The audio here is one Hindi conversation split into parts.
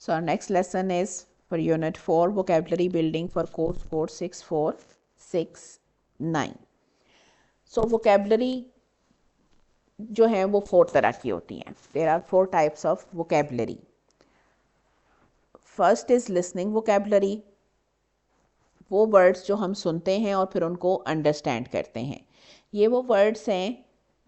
So our next lesson is for Unit 4, Vocabulary Building for Course Code 6469. So vocabulary जो है वो 4 तरह की होती हैं. There are 4 types of vocabulary. First is listening vocabulary. वो वर्ड्स जो हम सुनते हैं और फिर उनको अंडरस्टैंड करते हैं. ये वो वर्ड्स हैं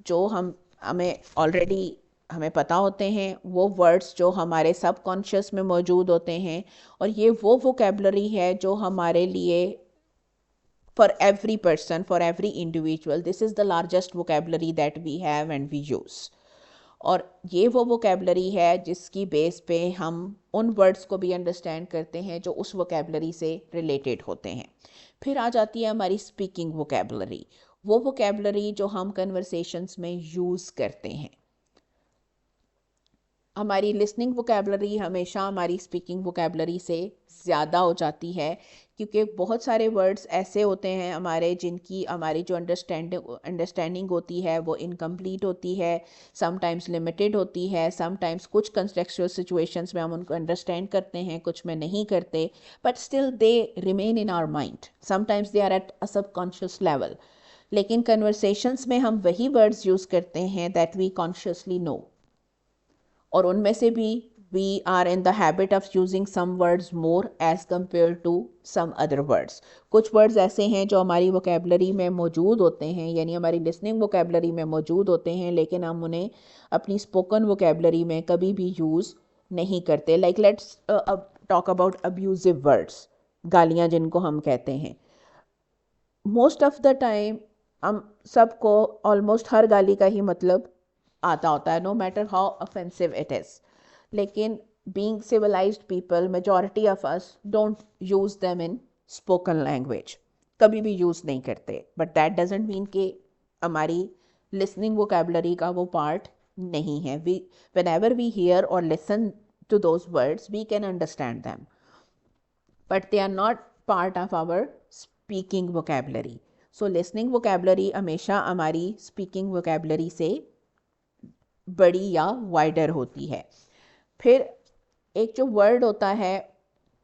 जो हमें ऑलरेडी हमें पता होते हैं, वो वर्ड्स जो हमारे सबकॉन्शियस में मौजूद होते हैं, और ये वो वोकेबलरी है जो हमारे लिए for every person, for every individual, this is the largest vocabulary that we have and we use. और ये वो वोकेबलरी है जिसकी बेस पे हम उन वर्ड्स को भी अंडरस्टैंड करते हैं जो उस वोकेबलरी से रिलेटेड होते हैं. फिर आ जाती है हमारी स्पीकिंग वोकेबलरी, वो वोकेबलरी जो हम कन्वर्सेशंस में यूज़ करते हैं. हमारी लिसनिंग वोकेबलरी हमेशा हमारी स्पीकिंग वोकेबलरी से ज़्यादा हो जाती है, क्योंकि बहुत सारे वर्ड्स ऐसे होते हैं हमारे जिनकी हमारी जो अंडरस्टैंडिंग होती है वो इनकम्प्लीट होती है, समटाइम्स लिमिटेड होती है, समटाइम्स कुछ कंटेक्चुअल सिचुएशंस में हम उनको अंडरस्टैंड करते हैं, कुछ में नहीं करते, but still they remain in our mind. Sometimes they are at a subconscious level. लेकिन कन्वर्सेशंस में हम वही वर्ड्स यूज़ करते हैं दैट वी कॉन्शियसली नो, और उनमें से भी we are in the habit of using some words more as compared to some other words. कुछ words ऐसे हैं जो हमारी vocabulary में मौजूद होते हैं, यानी हमारी listening vocabulary में मौजूद होते हैं, लेकिन हम उन्हें अपनी spoken vocabulary में कभी भी use नहीं करते. Like let's talk about abusive words, गालियाँ जिनको हम कहते हैं. Most of the time हम सबको almost हर गाली का ही मतलब आता होता है, no matter how offensive it is. लेकिन being civilized people, majority of us don't use them in spoken language, कभी भी यूज़ नहीं करते. but that doesn't mean कि हमारी listening vocabulary का वो part नहीं है. Whenever we hear or listen to those words, we can understand them, but they are not part of our speaking vocabulary. So listening vocabulary हमेशा हमारी speaking vocabulary से बड़ी या wider होती है. फिर एक जो वर्ड होता है,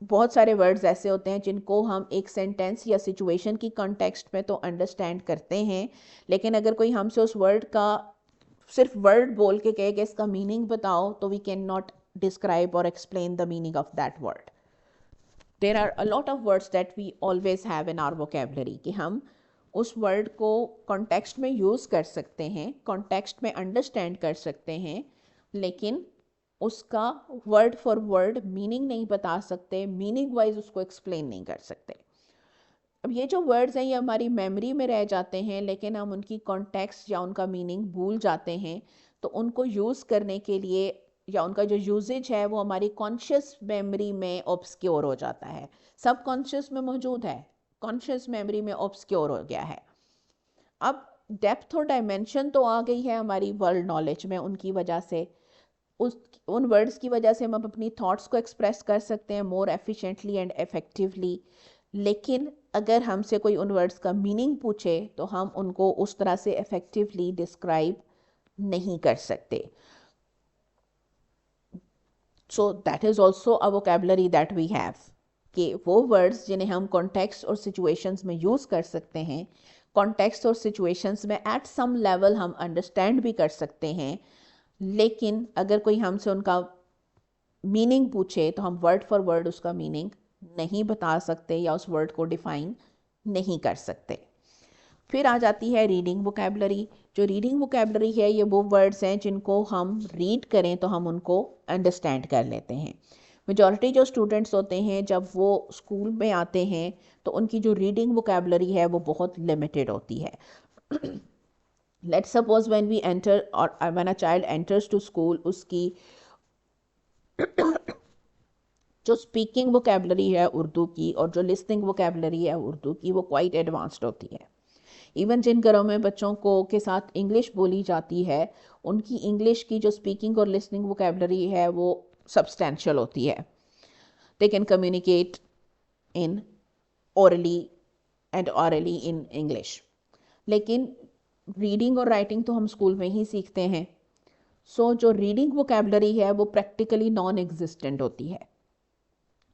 बहुत सारे वर्ड्स ऐसे होते हैं जिनको हम एक सेंटेंस या सिचुएशन की कॉन्टेक्स्ट में तो अंडरस्टैंड करते हैं, लेकिन अगर कोई हमसे उस वर्ड का सिर्फ वर्ड बोल के कहे कि इसका मीनिंग बताओ, तो वी कैन नॉट डिस्क्राइब और explain the meaning of that word. There are a lot of words that we always have in our vocabulary, कि हम उस वर्ड को कॉन्टेक्स्ट में यूज़ कर सकते हैं, कॉन्टेक्स्ट में अंडरस्टैंड कर सकते हैं, लेकिन उसका वर्ड फॉर वर्ड मीनिंग नहीं बता सकते, मीनिंग वाइज उसको एक्सप्लेन नहीं कर सकते. अब ये जो वर्ड्स हैं ये हमारी मेमोरी में रह जाते हैं, लेकिन हम उनकी कॉन्टेक्स्ट या उनका मीनिंग भूल जाते हैं. तो उनको यूज़ करने के लिए या उनका जो यूजेज है वो हमारी कॉन्शियस मेमोरी में ऑब्सक्योर हो जाता है. सब कॉन्शियस में मौजूद है, कॉन्शियस मेमोरी में ऑब्सक्योर हो गया है. अब डेप्थ और डायमेंशन तो आ गई है हमारी वर्ल्ड नॉलेज में, उनकी वजह से उन वर्ड्स की वजह से हम अपनी थॉट्स को एक्सप्रेस कर सकते हैं मोर एफिशिएंटली एंड इफेक्टिवली. लेकिन अगर हमसे कोई उन वर्ड्स का मीनिंग पूछे तो हम उनको उस तरह से इफेक्टिवली डिस्क्राइब नहीं कर सकते. So that is also a vocabulary that we have, कि वो वर्ड्स जिन्हें हम कॉन्टेक्स्ट और सिचुएशंस में यूज़ कर सकते हैं, कॉन्टेक्स्ट और सिचुएशंस में एट सम लेवल हम अंडरस्टैंड भी कर सकते हैं, लेकिन अगर कोई हमसे उनका मीनिंग पूछे तो हम वर्ड फॉर वर्ड उसका मीनिंग नहीं बता सकते या उस वर्ड को डिफाइन नहीं कर सकते. फिर आ जाती है रीडिंग वोकेबलरी. जो रीडिंग वोकेबलरी है ये वो वर्ड्स हैं जिनको हम रीड करें तो हम उनको अंडरस्टैंड कर लेते हैं. मेजॉरिटी जो स्टूडेंट्स होते हैं जब वो स्कूल में आते हैं तो उनकी जो रीडिंग वोकेबलरी है वो बहुत लिमिटेड होती है. Let's suppose when we enter or when a child enters to school, उसकी जो स्पीकिंग वोकेबलरी है उर्दू की और जो लिसनिंग वोकेबलरी है उर्दू की वो क्वाइट एडवांस्ड होती है. इवन जिन घरों में बच्चों को के साथ इंग्लिश बोली जाती है, उनकी इंग्लिश की जो स्पीकिंग और लिसनिंग वोकेबलरी है वो सब्सटेंशियल होती है. They can communicate in orally and hourly in English, लेकिन रीडिंग और राइटिंग तो हम स्कूल में ही सीखते हैं. सो जो रीडिंग वोकेबलरी है वो प्रैक्टिकली नॉन एग्जिस्टेंट होती है.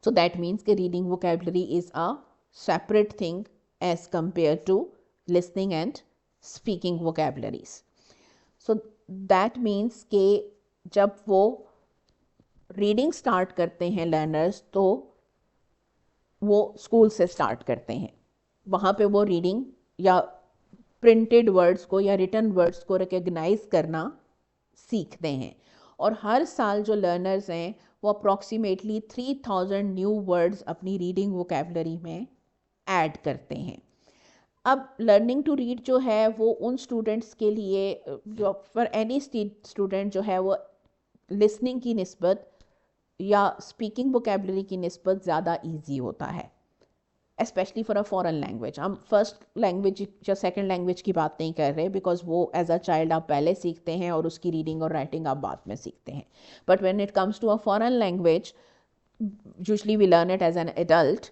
So that means कि reading vocabulary is a separate thing as compared to listening and speaking vocabularies. So that means कि जब वो रीडिंग स्टार्ट करते हैं लर्नर्स, तो वो स्कूल से स्टार्ट करते हैं. वहाँ पे वो रीडिंग या प्रिंटेड वर्ड्स को या रिटन वर्ड्स को रिकग्नाइज करना सीखते हैं. और हर साल जो लर्नर्स हैं वो अप्रॉक्सीमेटली 3000 न्यू वर्ड्स अपनी रीडिंग वोकेबलरी में ऐड करते हैं. अब लर्निंग टू रीड जो है वो उन स्टूडेंट्स के लिए, जो फॉर एनी स्टूडेंट जो है वो लिसनिंग की निस्बत या स्पीकिंग वोकेबलरी की निस्बत ज़्यादा ईजी होता है, specially for a foreign language. हम फर्स्ट लैंग्वेज या सेकंड लैंग्वेज की बात नहीं कर रहे, बिकॉज वो एज अ चाइल्ड आप पहले सीखते हैं और उसकी रीडिंग और राइटिंग आप बाद में सीखते हैं. But when it comes to a foreign language, usually we learn it as an adult,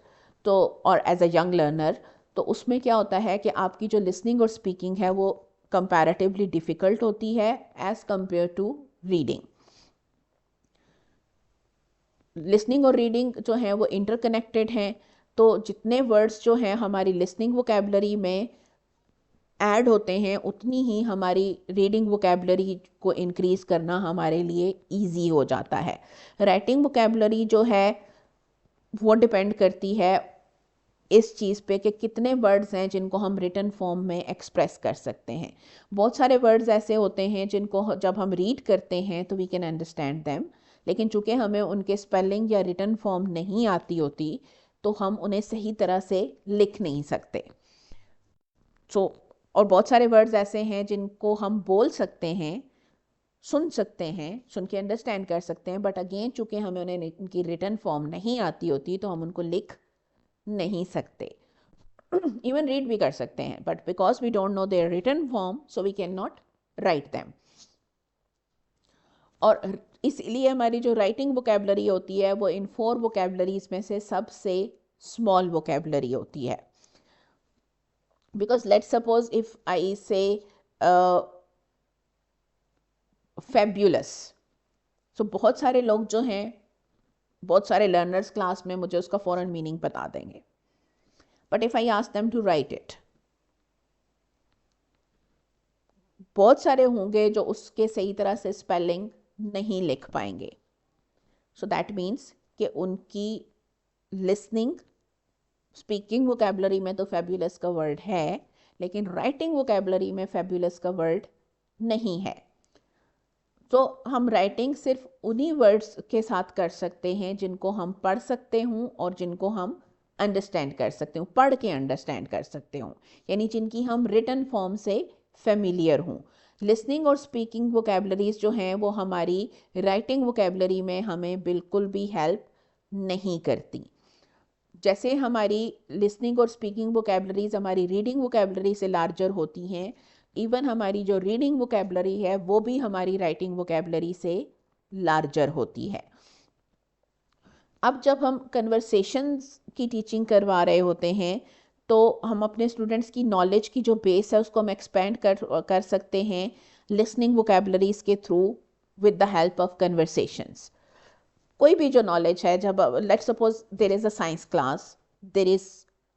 तो और एज अ यंग लर्नर. तो उसमें क्या होता है कि आपकी जो लिसनिंग और स्पीकिंग है वो कंपैरेटिवली डिफ़िकल्ट होती है as compare to reading. Listening और रीडिंग जो है वो इंटरकनेक्टेड हैं. तो जितने वर्ड्स जो हैं हमारी लिसनिंग वोकेबलरी में ऐड होते हैं, उतनी ही हमारी रीडिंग वोकेबलरी को इंक्रीज़ करना हमारे लिए इजी हो जाता है. राइटिंग वोकेबलरी जो है वो डिपेंड करती है इस चीज़ पे कि कितने वर्ड्स हैं जिनको हम रिटन फॉर्म में एक्सप्रेस कर सकते हैं. बहुत सारे वर्ड्स ऐसे होते हैं जिनको जब हम रीड करते हैं तो वी कैन अंडरस्टैंड देम, लेकिन चूँकि हमें उनके स्पेलिंग या रिटन फॉर्म नहीं आती होती तो हम उन्हें सही तरह से लिख नहीं सकते. और बहुत सारे वर्ड्स ऐसे हैं जिनको हम बोल सकते हैं, सुन सकते हैं, सुन के अंडरस्टैंड कर सकते हैं, बट अगेन चूँकि हमें उन्हें उनकी रिटन फॉर्म नहीं आती होती तो हम उनको लिख नहीं सकते. इवन रीड भी कर सकते हैं, but because we don't know their written form so we can not write them. और इसलिए हमारी जो राइटिंग वोकेबलरी होती है वो इन 4 वोकेबलरीज में से सबसे स्मॉल वोकेबलरी होती है. Because let's suppose if I से फैब्यूलस, सो बहुत सारे लोग जो हैं, बहुत सारे लर्नर्स क्लास में मुझे उसका फॉरेन मीनिंग बता देंगे, but if I ask them to write it, बहुत सारे होंगे जो उसके सही तरह से स्पेलिंग नहीं लिख पाएंगे. सो दैट मीन्स कि उनकी लिसनिंग स्पीकिंग वोकेबलरी में तो फैब्यूलस का वर्ड है, लेकिन राइटिंग वोकेबलरी में फैब्यूलस का वर्ड नहीं है. तो हम राइटिंग सिर्फ उन्हीं वर्ड्स के साथ कर सकते हैं जिनको हम पढ़ सकते हूँ और जिनको हम अंडरस्टैंड कर सकते हूँ, पढ़ के अंडरस्टैंड कर सकते हूँ, यानी जिनकी हम रिटन फॉर्म से फेमिलियर हूँ. लिसनिंग और स्पीकिंग वोकेबलरीज जो हैं वो हमारी राइटिंग वोकेबलरी में हमें बिल्कुल भी हेल्प नहीं करती. जैसे हमारी लिसनिंग और स्पीकिंग वोकेबलरीज हमारी रीडिंग वोकेबलरी से लार्जर होती हैं, इवन हमारी जो रीडिंग वोकेबलरी है वो भी हमारी राइटिंग वोकेबलरी से लार्जर होती है. अब जब हम कन्वर्सेशंस की टीचिंग करवा रहे होते हैं तो हम अपने स्टूडेंट्स की नॉलेज की जो बेस है उसको हम एक्सपेंड कर सकते हैं लिसनिंग वोकेबलरीज के through with the help of conversations. कोई भी जो नॉलेज है, जब let's suppose there is a science class, there is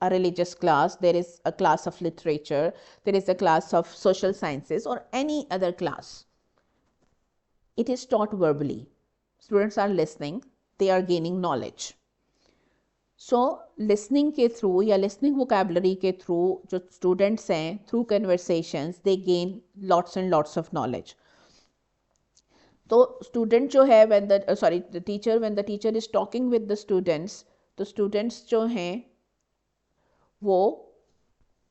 a religious class, there is a class of literature, there is a class of social sciences or any other class. It is taught verbally. Students are listening, they are gaining knowledge. So listening के through या listening vocabulary के through जो students हैं, through conversations, they gain lots and lots of knowledge. तो student जो है when the teacher is talking with the students, तो students जो हैं वो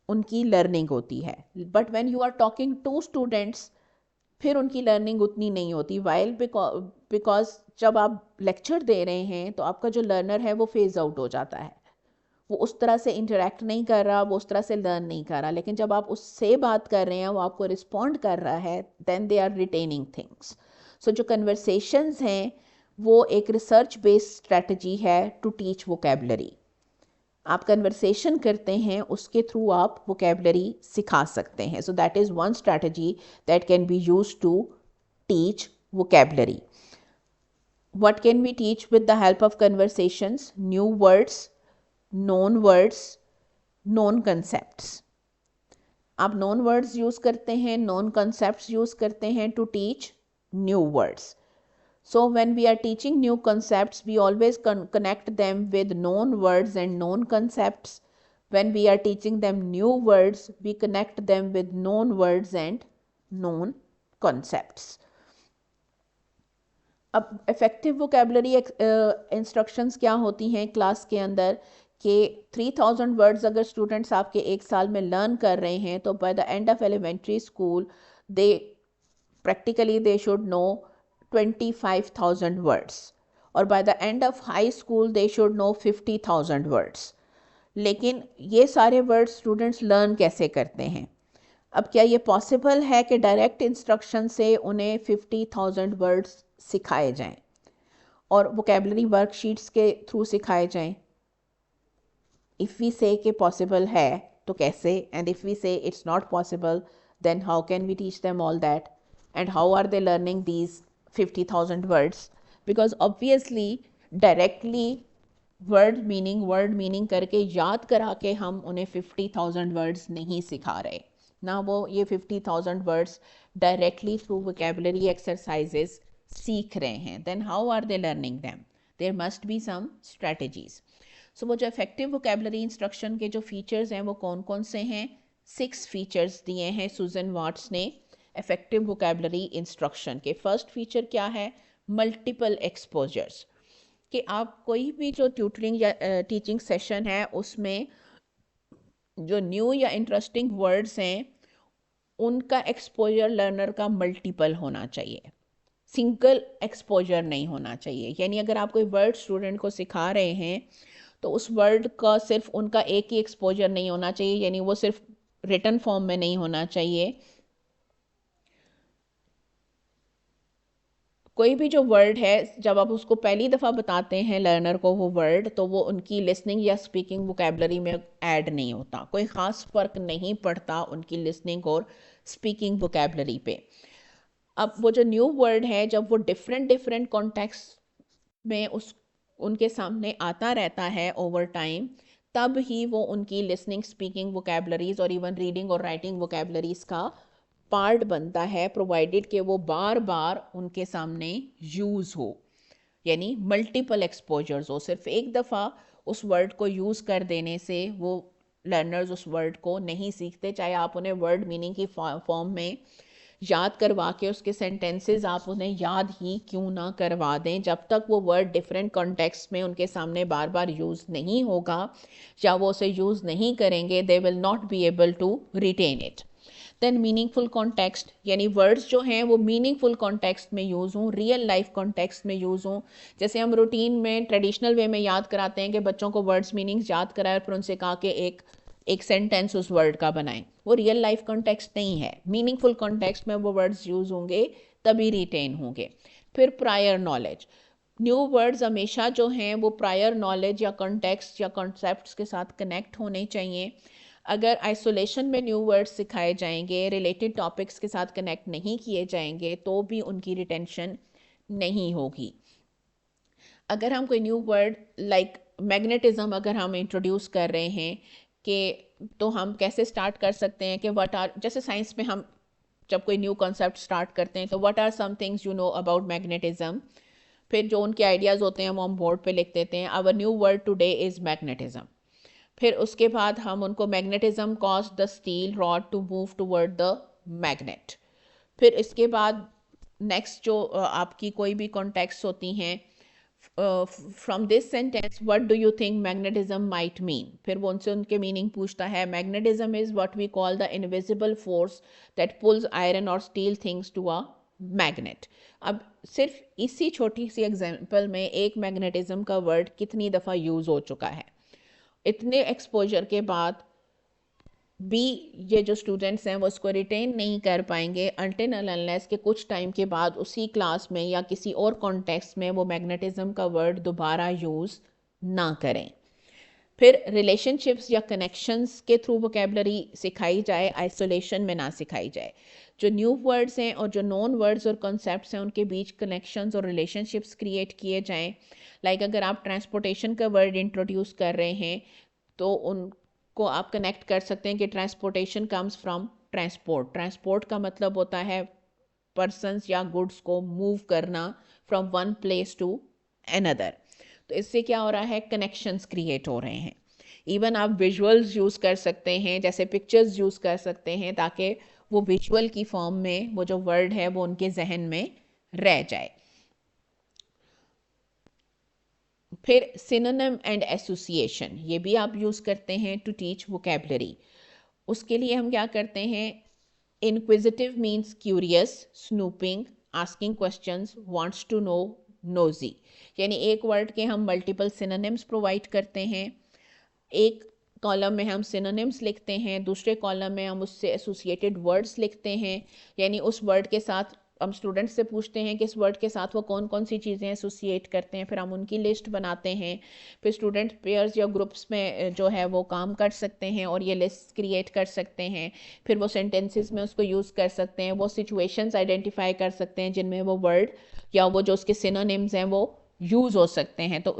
उनकी लर्निंग होती है. But when you are talking to students फिर उनकी लर्निंग उतनी नहीं होती. वाइल बिकॉज जब आप लेक्चर दे रहे हैं तो आपका जो लर्नर है वो फेज आउट हो जाता है, वो उस तरह से इंटरेक्ट नहीं कर रहा, वो उस तरह से लर्न नहीं कर रहा. लेकिन जब आप उससे बात कर रहे हैं, वो आपको रिस्पॉन्ड कर रहा है, then they are retaining things. So जो कन्वर्सेशंस हैं वो एक रिसर्च बेस्ड स्ट्रेटजी है टू टीच वोकेबलरी. आप कन्वर्सेशन करते हैं, उसके थ्रू आप वोकेबलरी सिखा सकते हैं. So that is one strategy that can be use to teach vocabulary. what can we teach with the help of conversations? New words, known concepts. आप known words यूज़ करते हैं, known concepts यूज़ करते हैं to teach new words. So when we are teaching new concepts, we always connect them with known words and known concepts. When we are teaching them new words, we connect them with known words and known concepts. अब इफ़ेक्टिव वोकेबलरी इंस्ट्रक्शंस क्या होती हैं क्लास के अंदर कि 3000 वर्ड्स अगर स्टूडेंट्स आपके एक साल में लर्न कर रहे हैं तो by the end of elementary school they practically they should know 25,000 words और by the end of high school they should know 50,000 words. लेकिन ये सारे वर्ड्स स्टूडेंट्स लर्न कैसे करते हैं? अब क्या ये पॉसिबल है कि डायरेक्ट इंस्ट्रक्शन से उन्हें 50,000 वर्ड्स सिखाए जाएं और वोकेबलरी वर्कशीट्स के थ्रू सिखाए जाएं? इफ़ वी से कि पॉसिबल है तो कैसे, and if we say it's not possible then how can we teach them all that and how are they learning these 50,000 words? Because obviously directly word meaning करके याद करा के हम उन्हें 50,000 वर्ड्स नहीं सिखा रहे ना. वो ये 50,000 words directly through vocabulary exercises सीख रहे हैं. Then how are they learning them? There must be some strategies. So वो जो इफेक्टिव वोकेबलरी इंस्ट्रक्शन के जो फीचर्स हैं वो कौन कौन से हैं? 6 फीचर्स दिए हैं सूजन वाट्स ने इफेक्टिव वोकेबलरी इंस्ट्रक्शन के. फर्स्ट फीचर क्या है? Multiple exposures. कि आप कोई भी जो ट्यूटरिंग या टीचिंग सेशन है उसमें जो न्यू या इंटरेस्टिंग वर्ड्स हैं उनका एक्सपोजर लर्नर का मल्टीपल होना चाहिए, सिंगल एक्सपोजर नहीं होना चाहिए. यानी अगर आप कोई वर्ड स्टूडेंट को सिखा रहे हैं तो उस वर्ड का सिर्फ उनका एक ही एक्सपोजर नहीं होना चाहिए, यानी वो सिर्फ रिटन फॉर्म में नहीं होना चाहिए. कोई भी जो वर्ड है जब आप उसको पहली दफ़ा बताते हैं लर्नर को वो वर्ड, तो वो उनकी लिसनिंग या स्पीकिंग वोकेबलरी में ऐड नहीं होता. कोई ख़ास फ़र्क नहीं पड़ता उनकी लिसनिंग और स्पीकिंग वोकेबलरी पे. अब वो जो न्यू वर्ड है जब वो डिफरेंट कॉन्टेक्स्ट में उनके सामने आता रहता है ओवर टाइम, तब ही वो उनकी लिसनिंग स्पीकिंग वोकेबलरीज और इवन रीडिंग और राइटिंग वोकेबलरीज का पार्ट बनता है, प्रोवाइडेड कि वो बार बार उनके सामने यूज़ हो. यानी मल्टीपल एक्सपोजर्स हो. सिर्फ एक दफ़ा उस वर्ड को यूज़ कर देने से वो लर्नर्स उस वर्ड को नहीं सीखते, चाहे आप उन्हें वर्ड मीनिंग की फॉर्म में याद करवा के उसके सेंटेंसेस आप उन्हें याद ही क्यों ना करवा दें, जब तक वो वर्ड डिफरेंट कॉन्टेक्स्ट में उनके सामने बार बार यूज़ नहीं होगा या वो उसे यूज़ नहीं करेंगे, they will not be able to retain it. Then meaningful context, यानी वर्ड्स जो हैं वो मीनिंगफुल कॉन्टेक्स्ट में यूज़ हों, रियल लाइफ कॉन्टेक्स्ट में यूज़ हों. जैसे हम रूटीन में ट्रेडिशनल वे में याद कराते हैं कि बच्चों को वर्ड्स मीनिंग्स याद कराए और फिर उनसे कहा कि एक सेंटेंस उस वर्ड का बनाएं. वो रियल लाइफ कॉन्टेक्स्ट नहीं है. मीनिंगफुल कॉन्टेक्स्ट में वो वर्ड्स यूज़ होंगे तभी रिटेन होंगे. फिर प्रायर नॉलेज. न्यू वर्ड्स हमेशा जो हैं वो प्रायर नॉलेज या कॉन्टेक्स्ट या कॉन्सेप्ट्स के साथ कनेक्ट होने चाहिए. अगर आइसोलेशन में न्यू वर्ड्स सिखाए जाएंगे, रिलेटेड टॉपिक्स के साथ कनेक्ट नहीं किए जाएंगे, तो भी उनकी रिटेंशन नहीं होगी. अगर हम कोई न्यू वर्ड लाइक मैग्नेटिज्म अगर हम इंट्रोड्यूस कर रहे हैं कि तो हम कैसे स्टार्ट कर सकते हैं कि व्हाट आर, जैसे साइंस में हम जब कोई न्यू कॉन्सेप्ट स्टार्ट करते हैं तो what are some things you know about magnetism. फिर जो उनके आइडियाज़ होते हैं वो हम बोर्ड पे लिख देते हैं, our new word today is magnetism. फिर उसके बाद हम उनको magnetism cause the steel rod to move toward the magnet. फिर इसके बाद नेक्स्ट जो आपकी कोई भी कॉन्टेक्स्ट होती हैं, from this sentence what do you think magnetism might mean. फिर वो उनसे उनके मीनिंग पूछता है. Magnetism is what we call the invisible force that pulls iron और steel things to a magnet. अब सिर्फ इसी छोटी सी एग्जांपल में एक मैग्नेटिज्म का वर्ड कितनी दफ़ा यूज़ हो चुका है. इतने एक्सपोजर के बाद भी ये जो स्टूडेंट्स हैं वो इसको रिटेन नहीं कर पाएंगे अनटिल अनलेस के कुछ टाइम के बाद उसी क्लास में या किसी और कॉन्टेक्स्ट में वो मैग्नेटिज्म का वर्ड दोबारा यूज़ ना करें. फिर रिलेशनशिप्स या कनेक्शंस के थ्रू वोकेबलरी सिखाई जाए, आइसोलेशन में ना सिखाई जाए। जो न्यू वर्ड्स हैं और जो नॉन वर्ड्स और कॉन्सेप्ट्स हैं उनके बीच कनेक्शंस और रिलेशनशिप्स क्रिएट किए जाएं। लाइक अगर आप ट्रांसपोर्टेशन का वर्ड इंट्रोड्यूस कर रहे हैं तो उनको आप कनेक्ट कर सकते हैं कि transportation comes from transport. Transport का मतलब होता है पर्सन्स या गुड्स को मूव करना from one place to another. तो इससे क्या हो रहा है, कनेक्शंस क्रिएट हो रहे हैं। इवन आप विजुअल्स यूज़ कर सकते हैं, जैसे पिक्चर्स यूज़ कर सकते हैं ताकि वो विजुअल की फॉर्म में वो जो वर्ड है वो उनके जहन में रह जाए। फिर सिनोनिम एंड एसोसिएशन, ये भी आप यूज़ करते हैं टू टीच वोकेबलरी। उसके लिए हम क्या करते हैं, inquisitive means curious, snooping, asking questions, wants to know, nosy. यानी एक वर्ड के हम मल्टीपल सिनोनिम्स प्रोवाइड करते हैं। एक कॉलम में हम सिनोनिम्स लिखते हैं, दूसरे कॉलम में हम उससे एसोसिएटेड वर्ड्स लिखते हैं। यानी उस वर्ड के साथ हम स्टूडेंट्स से पूछते हैं कि इस वर्ड के साथ वो कौन कौन सी चीज़ें एसोसिएट करते हैं, फिर हम उनकी लिस्ट बनाते हैं। फिर स्टूडेंट पेयर्स या ग्रुप्स में जो है वो काम कर सकते हैं और ये लिस्ट क्रिएट कर सकते हैं। फिर वो सेंटेंसेस में उसको यूज़ कर सकते हैं, वो सिचुएशंस आइडेंटिफाई कर सकते हैं जिनमें वो वर्ड या वो जो उसके सिनोनिम्स हैं वो यूज़ हो सकते हैं। तो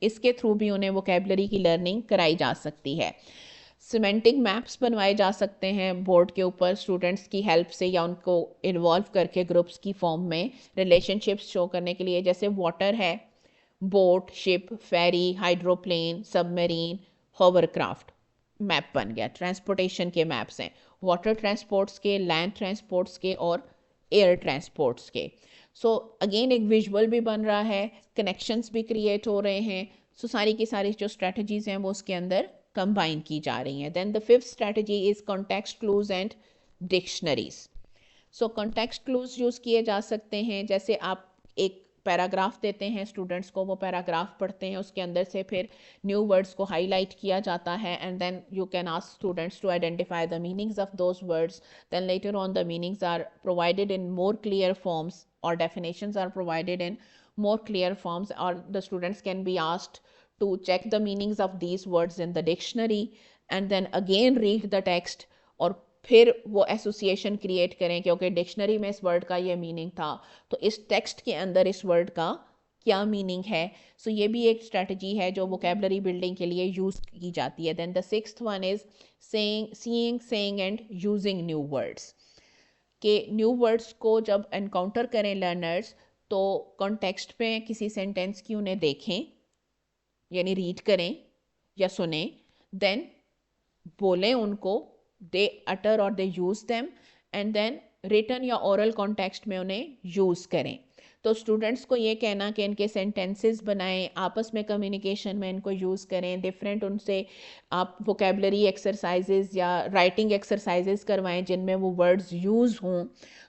इसके थ्रू भी उन्हें वोकेबलरी की लर्निंग कराई जा सकती है। सिमेंटिक मैप्स बनवाए जा सकते हैं बोर्ड के ऊपर स्टूडेंट्स की हेल्प से या उनको इन्वॉल्व करके ग्रुप्स की फॉर्म में रिलेशनशिप्स शो करने के लिए। जैसे वाटर है, बोट, शिप, फेरी, हाइड्रोप्लेन, सबमरीन, होवरक्राफ्ट, मैप बन गया। ट्रांसपोर्टेशन के मैप्स हैं, वाटर ट्रांसपोर्ट्स के, लैंड ट्रांसपोर्ट्स के और एयर ट्रांसपोर्ट्स के। सो अगेन एक विजुअल भी बन रहा है, कनेक्शंस भी क्रिएट हो रहे हैं। सो सारी की सारी जो स्ट्रेटजीज हैं वो उसके अंदर कंबाइन की जा रही हैं। Then the fifth strategy is context clues and dictionaries. So context clues use किए जा सकते हैं, जैसे आप एक पैराग्राफ देते हैं स्टूडेंट्स को, वो पैराग्राफ पढ़ते हैं, उसके अंदर से फिर न्यू वर्ड्स को हाईलाइट किया जाता है and then you can ask students to identify the meanings of those words. Then later on the meanings are provided in more clear forms or definitions are provided in more clear forms, or the students can be asked to check the meanings of these words in the dictionary and then again read the text और फिर वो एसोसिएशन क्रिएट करें कि ओके डिक्शनरी में इस वर्ड का ये मीनिंग था तो इस टेक्स्ट के अंदर इस वर्ड का क्या मीनिंग है। सो ये भी एक स्ट्रैटेजी है जो वोकेबलरी बिल्डिंग के लिए यूज़ की जाती है। Then the sixth one is seeing saying and using new words, कि न्यू वर्ड्स को जब एनकाउंटर करें लर्नर्स तो कॉन्टेक्स्ट में किसी सेंटेंस की उन्हें देखें, यानी रीड करें या सुने, देन बोलें उनको, दे अटर और they use them, and then written या ओरल कॉन्टेक्स्ट में उन्हें यूज़ करें। तो स्टूडेंट्स को ये कहना कि इनके सेंटेंसेस बनाएं, आपस में कम्युनिकेशन में इनको यूज़ करें, डिफरेंट उनसे आप वोकेबलरी एक्सरसाइजेज या राइटिंग एक्सरसाइजेज करवाएं जिनमें वो वर्ड्स यूज़ हों।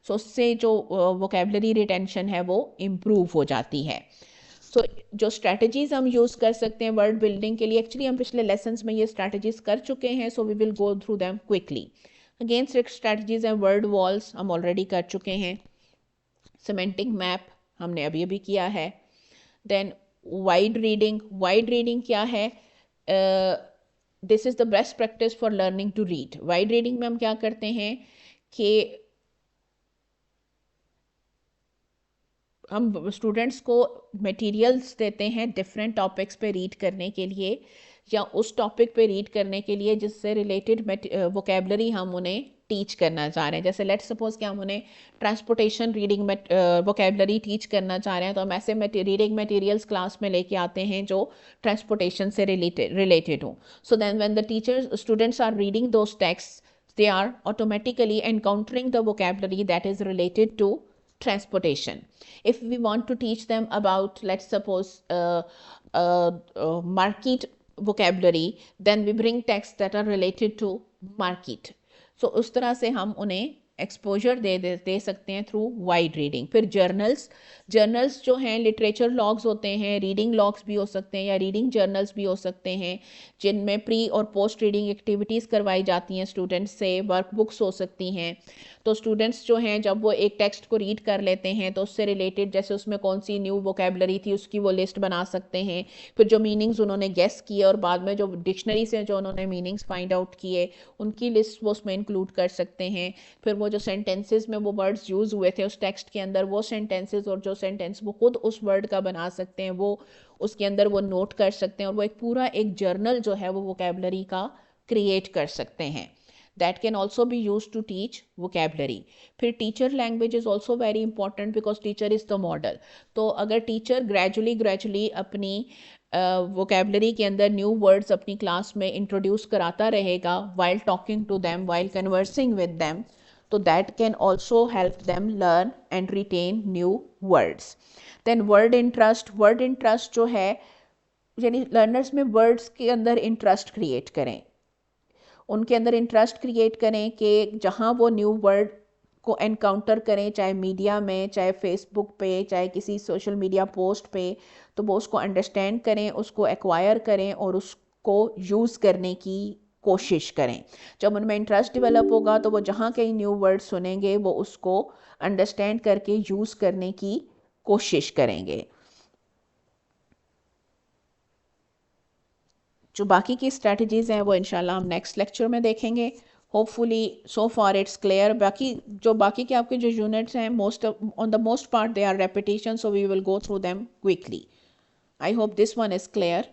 सो उससे जो वोकेबलरी रिटेंशन है वो इम्प्रूव हो जाती है। सो जो स्ट्रैटेजीज़ हम यूज़ कर सकते हैं वर्ड बिल्डिंग के लिए, एक्चुअली हम पिछले लेसन्स में ये स्ट्रैटेजीज़ कर चुके हैं, so we will go through them quickly. Again 6 strategies हैं। वर्ड वॉल्स हम ऑलरेडी कर चुके हैं, सिमेंटिक मैप हमने अभी अभी किया है। देन वाइड रीडिंग क्या है, this is the best practice for learning to read. Wide reading में हम क्या करते हैं कि हम स्टूडेंट्स को मटेरियल्स देते हैं डिफरेंट टॉपिक्स पे रीड करने के लिए या उस टॉपिक पे रीड करने के लिए जिससे रिलेटेड वोकेबलरी हम उन्हें टीच करना चाह रहे हैं। जैसे लेट्स सपोज कि हम उन्हें ट्रांसपोर्टेशन रीडिंग वोकेबलरी टीच करना चाह रहे हैं, तो हम ऐसे रीडिंग मटेरियल्स क्लास में लेके आते हैं जो ट्रांसपोर्टेशन से रिलेटेड हो। So then when the teachers students are reading those text, they are automatically encountering the vocabulary that is related to transportation. If we want to teach them about, let's suppose, market vocabulary, then we bring texts that are related to market. So उस तरह से हम उन्हें एक्सपोजर दे सकते हैं थ्रू वाइड रीडिंग। फिर जर्नल्स जो हैं लिटरेचर लॉग्स होते हैं, रीडिंग लॉग्स भी हो सकते हैं या रीडिंग जर्नल्स भी हो सकते हैं जिनमें प्री और पोस्ट रीडिंग एक्टिविटीज़ करवाई जाती हैं स्टूडेंट्स से, वर्क बुक्स हो सकती हैं। तो स्टूडेंट्स जो हैं जब वो एक टेक्स्ट को रीड कर लेते हैं तो उससे रिलेटेड जैसे उसमें कौन सी न्यू वोकेबलरी थी उसकी वो लिस्ट बना सकते हैं। फिर जो मीनिंग्स उन्होंने गेस किए और बाद में जो डिक्शनरी से जो उन्होंने मीनिंग्स फाइंड आउट किए उनकी लिस्ट वो उसमें इंक्लूड कर सकते हैं। फिर वो जो सेंटेंसेस में वो वर्ड्स यूज़ हुए थे उस टेक्स्ट के अंदर वो सेंटेंसेस और जो सेंटेंस वो खुद उस वर्ड का बना सकते हैं वो उसके अंदर वो नोट कर सकते हैं और वो एक पूरा एक जर्नल जो है वो वोकेबलरी का क्रिएट कर सकते हैं। that can also be used to teach vocabulary। फिर teacher language is also very important because teacher is the model. तो अगर टीचर ग्रेजुअली अपनी वोकेबलरी के अंदर न्यू वर्ड्स अपनी क्लास में इंट्रोड्यूस कराता रहेगा while talking to them while conversing with them, तो that can also help them learn and retain new words. Then word interest जो है यानी लर्नर्स में वर्ड्स के अंदर इंटरेस्ट क्रिएट करें, उनके अंदर इंटरेस्ट क्रिएट करें कि जहाँ वो न्यू वर्ड को एनकाउंटर करें चाहे मीडिया में चाहे फेसबुक पे चाहे किसी सोशल मीडिया पोस्ट पे, तो वो उसको अंडरस्टैंड करें उसको एक्वायर करें और उसको यूज़ करने की कोशिश करें। जब उनमें इंटरेस्ट डेवलप होगा तो वो जहाँ कहीं न्यू वर्ड सुनेंगे वो उसको अंडरस्टैंड करके यूज़ करने की कोशिश करेंगे। जो बाकी की स्ट्रेटजीज़ हैं वो इंशाल्लाह हम नेक्स्ट लेक्चर में देखेंगे। Hopefully so far it's clear. बाकी के आपके जो यूनिट्स हैं most on the most part they are repetition, so we will go through them quickly. I hope this one is clear.